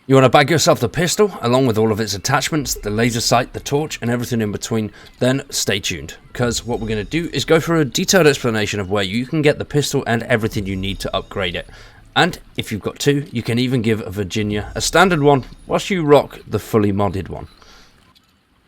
You want to bag yourself the pistol, along with all of its attachments, the laser sight, the torch, and everything in between, then stay tuned, because what we're going to do is go through a detailed explanation of where you can get the pistol and everything you need to upgrade it. And if you've got two, you can even give Virginia a standard one, whilst you rock the fully modded one.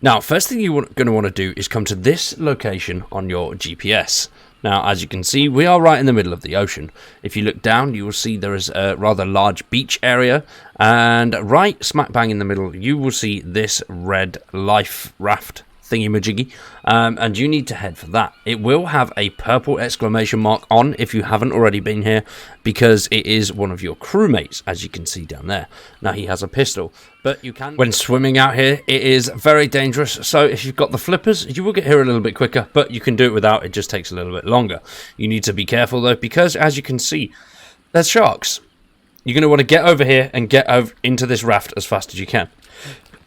Now, first thing you're going to want to do is come to this location on your GPS. Now, as you can see, we are right in the middle of the ocean. If you look down, you will see there is a rather large beach area, and right smack bang in the middle, you will see this red life raft thingy-majiggy, and you need to head for that. It will have a purple exclamation mark on if you haven't already been here, because it is one of your crewmates, as you can see down there. Now, he has a pistol, but you can... When swimming out here, it is very dangerous, so if you've got the flippers, you will get here a little bit quicker, but you can do it without. It just takes a little bit longer. You need to be careful, though, because, as you can see, there's sharks. You're going to want to get over here and get over into this raft as fast as you can.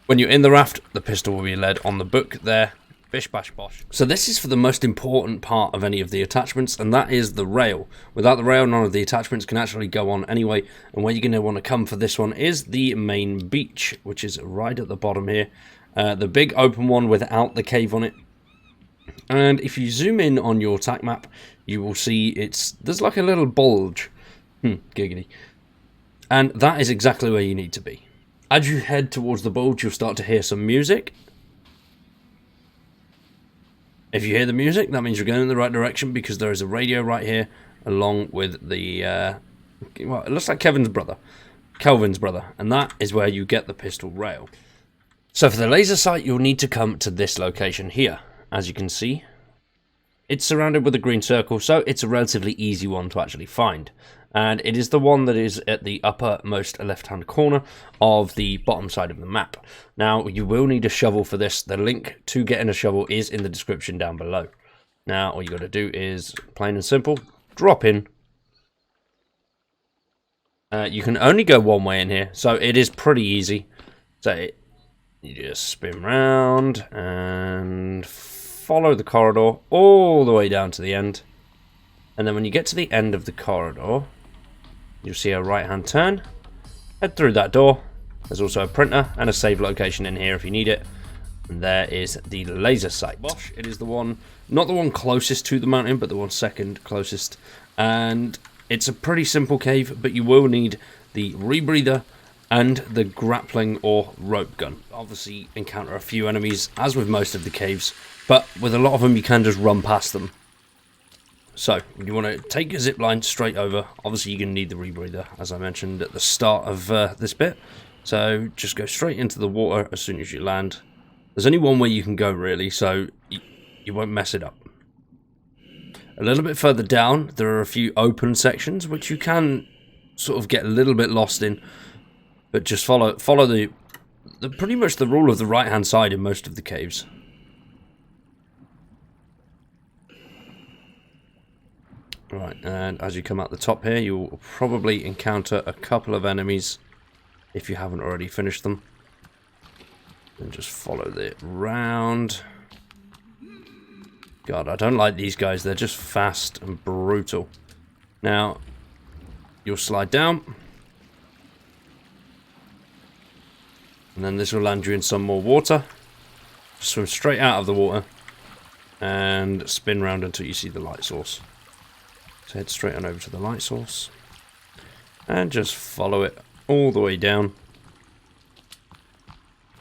When you're in the raft, the pistol will be led on the book there. Bish bash bosh. So this is for the most important part of any of the attachments, and that is the rail. Without the rail, none of the attachments can actually go on anyway, and where you're going to want to come for this one is the main beach, which is right at the bottom here. The big open one without the cave on it. And if you zoom in on your tac map, you will see there's like a little bulge. Giggity. And that is exactly where you need to be. As you head towards the bulge, you'll start to hear some music. If you hear the music, that means you're going in the right direction, because there is a radio right here, along with the, well, it looks like Kelvin's brother, and that is where you get the pistol rail. So for the laser sight, you'll need to come to this location here. As you can see, it's surrounded with a green circle, so it's a relatively easy one to actually find. And it is the one that is at the uppermost left-hand corner of the bottom side of the map. Now, you will need a shovel for this. The link to getting a shovel is in the description down below. Now, all you got to do is, plain and simple, drop in. You can only go one way in here, so it is pretty easy. So you just spin round and follow the corridor all the way down to the end. And then when you get to the end of the corridor, you'll see a right-hand turn. Head through that door. There's also a printer and a save location in here if you need it. And there is the laser sight. It is the one, not the one closest to the mountain, but the one second closest. And it's a pretty simple cave, but you will need the rebreather and the grappling or rope gun. Obviously, encounter a few enemies, as with most of the caves, but with a lot of them, you can just run past them. So, you want to take your zip line straight over. Obviously, you're going to need the rebreather, as I mentioned at the start of this bit. So, just go straight into the water as soon as you land. There's only one way you can go, really, so you won't mess it up. A little bit further down, there are a few open sections, which you can sort of get a little bit lost in. But just follow the pretty much the rule of the right-hand side in most of the caves. Right, and as you come out the top here, you'll probably encounter a couple of enemies if you haven't already finished them. And just follow it round. God, I don't like these guys. They're just fast and brutal. Now, you'll slide down. And then this will land you in some more water. Swim straight out of the water. And spin round until you see the light source. So head straight on over to the light source. And just follow it all the way down.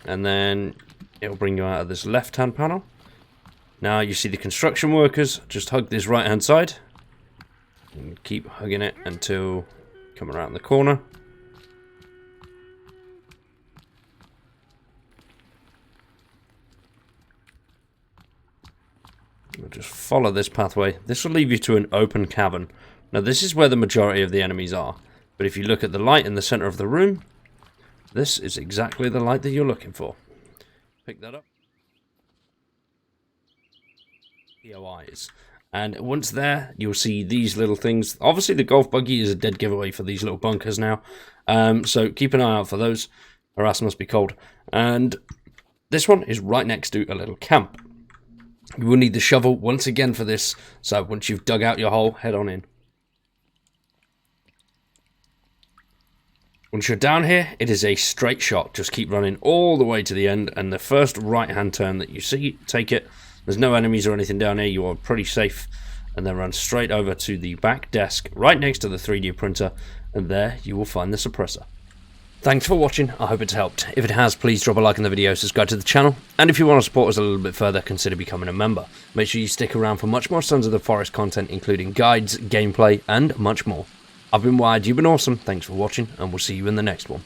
And then it'll bring you out of this left-hand panel. Now you see the construction workers. Just hug this right-hand side. And keep hugging it until you come around the corner. We'll just follow this pathway. This will lead you to an open cavern. Now this is where the majority of the enemies are. But if you look at the light in the center of the room, this is exactly the light that you're looking for. Pick that up. POIs. And once there, you'll see these little things. Obviously the golf buggy is a dead giveaway for these little bunkers now. So keep an eye out for those. Or else must be cold. And this one is right next to a little camp. You will need the shovel once again for this, so once you've dug out your hole, head on in. Once you're down here, it is a straight shot. Just keep running all the way to the end, and the first right-hand turn that you see, take it. There's no enemies or anything down here. You are pretty safe. And then run straight over to the back desk, right next to the 3D printer, and there you will find the suppressor. Thanks for watching. I hope it's helped. If it has, please drop a like on the video, subscribe to the channel, and if you want to support us a little bit further, consider becoming a member. Make sure you stick around for much more Sons of the Forest content, including guides, gameplay, and much more. I've been Wired, you've been awesome, thanks for watching, and we'll see you in the next one.